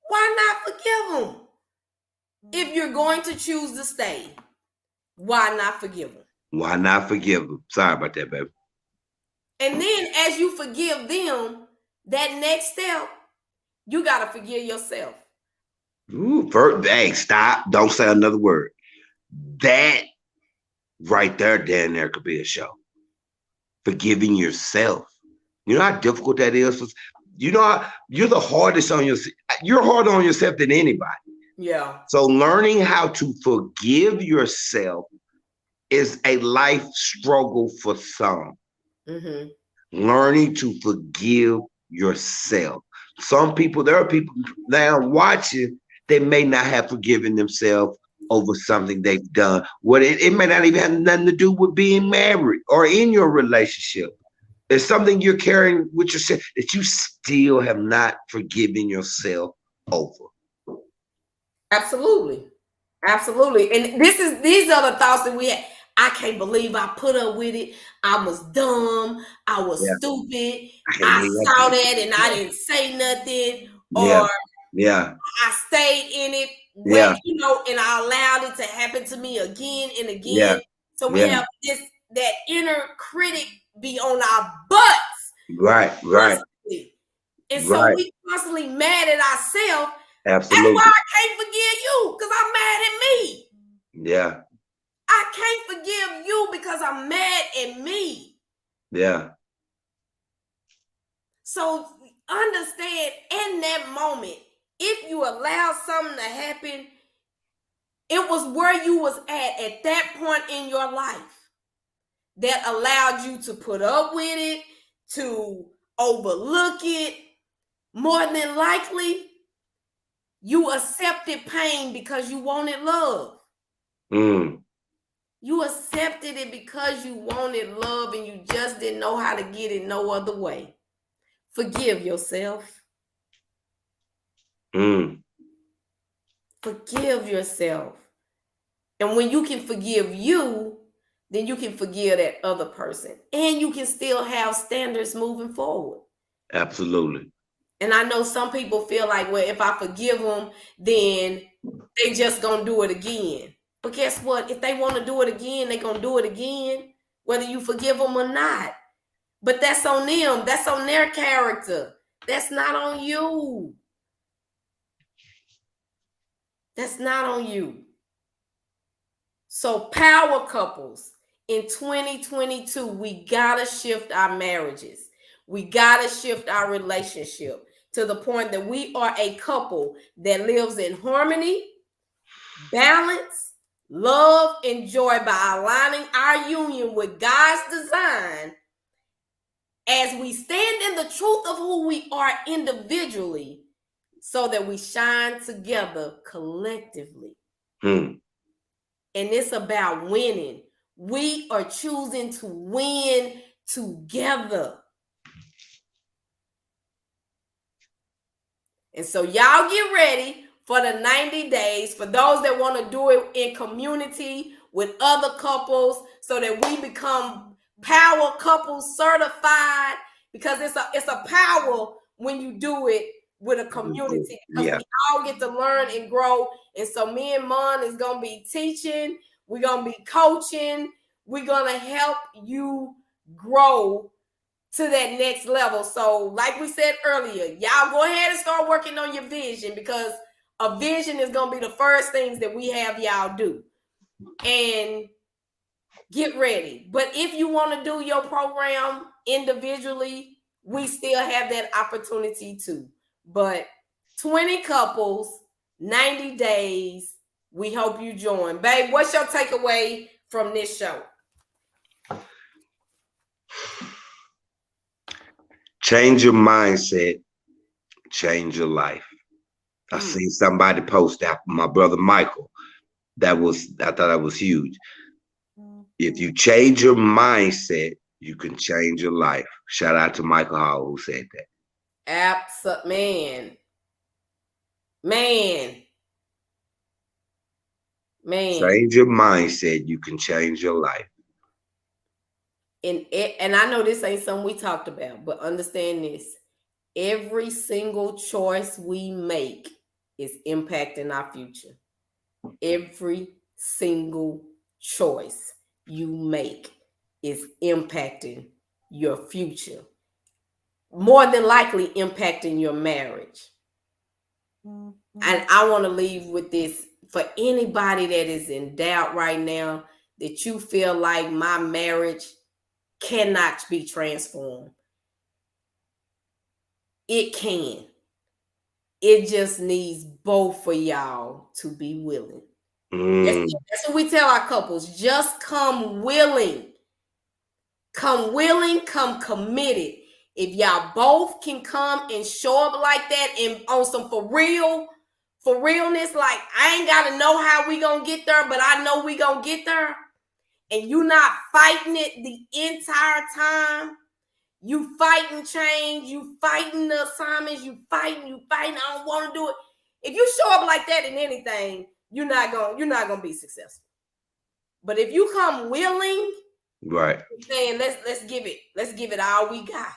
why not forgive them? If you're going to choose to stay, why not forgive them? Why not forgive them? Sorry about that, baby. And then as you forgive them, that next step, you got to forgive yourself. Ooh, hey, stop. Don't say another word. That right there, Dan, there could be a show. Forgiving yourself. You know how difficult that is? You know, you're the hardest on yourself. You're harder on yourself than anybody. Yeah. So learning how to forgive yourself is a life struggle for some. Learning to forgive yourself. Some people, there are people now watching, they may not have forgiven themselves over something they've done. What it may not even have nothing to do with being married or in your relationship. It's something you're carrying with yourself that you still have not forgiven yourself over. Absolutely. Absolutely. And these are the thoughts that we had. I can't believe I put up with it. I was dumb. I was stupid. I saw that and I didn't say nothing. Or I stayed in it, you know, and I allowed it to happen to me again and again. So we have that inner critic be on our butts. Right. Constantly. And so we constantly mad at ourselves. Absolutely. That's why I can't forgive you, because I'm mad at me. Yeah. I can't forgive you because I'm mad at me. Yeah. So understand in that moment, if you allow something to happen, it was where you was at that point in your life that allowed you to put up with it, to overlook it. More than likely, you accepted pain because you wanted love. You accepted it because you wanted love and you just didn't know how to get it no other way. Forgive yourself. Forgive yourself. And when you can forgive you, then you can forgive that other person. And you can still have standards moving forward. Absolutely. And I know some people feel like, well, if I forgive them, then they just gonna do it again. But guess what? If they want to do it again, they're gonna do it again, whether you forgive them or not. But that's on them. That's on their character. That's not on you. That's not on you. So power couples, in 2022, we gotta shift our marriages. We gotta shift our relationship to the point that we are a couple that lives in harmony, balance, love, and joy by aligning our union with God's design as we stand in the truth of who we are individually so that we shine together collectively. And it's about winning. We are choosing to win together. And so y'all get ready for the 90 days for those that want to do it in community with other couples so that we become power couples certified, because it's a power when you do it with a community, because we all get to learn and grow. And so me and Mon is going to be teaching. We're going to be coaching. We're going to help you grow to that next level. So like we said earlier, y'all go ahead and start working on your vision, because a vision is going to be the first things that we have y'all do. And get ready. But if you want to do your program individually, we still have that opportunity too. But 20 couples, 90 days. We hope you join. Babe, what's your takeaway from this show? Change your mindset, change your life. I seen somebody post that, my brother Michael. I thought that was huge. If you change your mindset, you can change your life. Shout out to Michael Hall who said that. Absolutely, man. Change your mindset, you can change your life. And I know this ain't something we talked about, but understand this. Every single choice we make is impacting our future. Every single choice you make is impacting your future. More than likely impacting your marriage. And I want to leave with this for anybody that is in doubt right now, that you feel like my marriage cannot be transformed. It can. It just needs both of y'all to be willing. That's what we tell our couples. Just come willing. Come willing, come committed. If y'all both can come and show up like that and on some for realness, like I ain't got to know how we gonna get there, but I know we gonna get there. And you not fighting it the entire time. You fighting change, you fighting the assignments, you fighting, I don't want to do it. If you show up like that in anything, you're not gonna be successful. But if you come willing, right, saying let's give it all we got,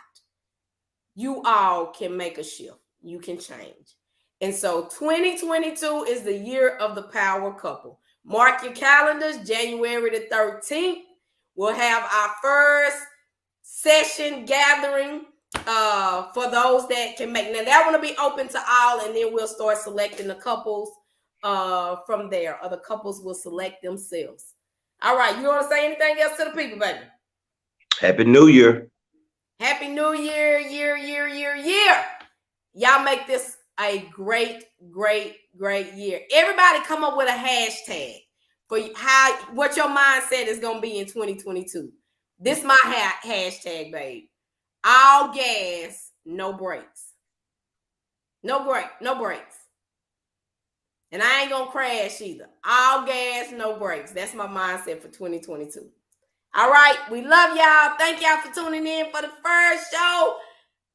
you all can make a shift. You can change. And so 2022 is the year of the power couple. Mark your calendars, January the 13th. We'll have our first session gathering for those that can make. Now that will be open to all, and then we'll start selecting the couples from there. Other couples will select themselves. All right, you want to say anything else to the people, baby? Happy New Year. Happy New Year, year. Y'all make this a great year. Everybody come up with a hashtag for what your mindset is going to be in 2022. This my hashtag, babe. All gas, no brakes. No brakes. And I ain't going to crash either. All gas, no brakes. That's my mindset for 2022. All right. We love y'all. Thank y'all for tuning in for the first show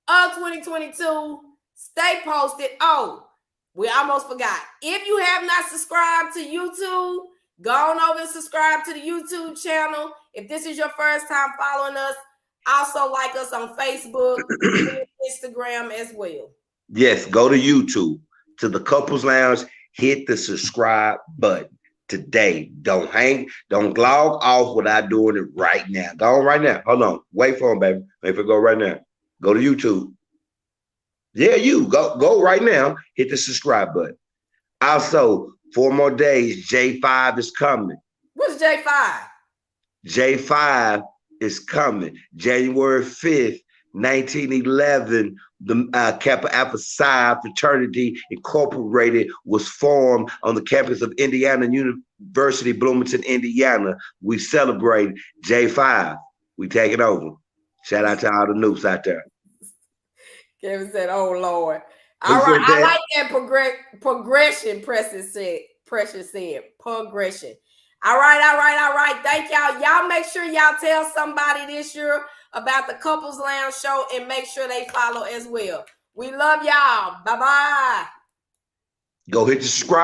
of 2022. Stay posted. Oh, we almost forgot. If you have not subscribed to YouTube, go on over and subscribe to the YouTube channel. If this is your first time following us, also like us on Facebook and Instagram as well. Yes, go to YouTube, to the Couples Lounge, hit the subscribe button today. Don't log off without doing it right now. Go on right now. Hold on. Wait for him, baby. Wait for it, go right now. Go to YouTube. Yeah, you go right now. Hit the subscribe button. Also, 4 more days. J5 is coming. What's J5? J5 is coming. January 5th, 1911. The Kappa Alpha Psi Fraternity Incorporated was formed on the campus of Indiana University, Bloomington, Indiana. We celebrate J5. We take it over. Shout out to all the noobs out there. Kevin said, "Oh Lord." All right, I like that progression. Precious said progression. All right. Thank y'all. Y'all make sure y'all tell somebody this year about the Couples Lounge show and make sure they follow as well. We love y'all. Bye-bye. Go hit the subscribe.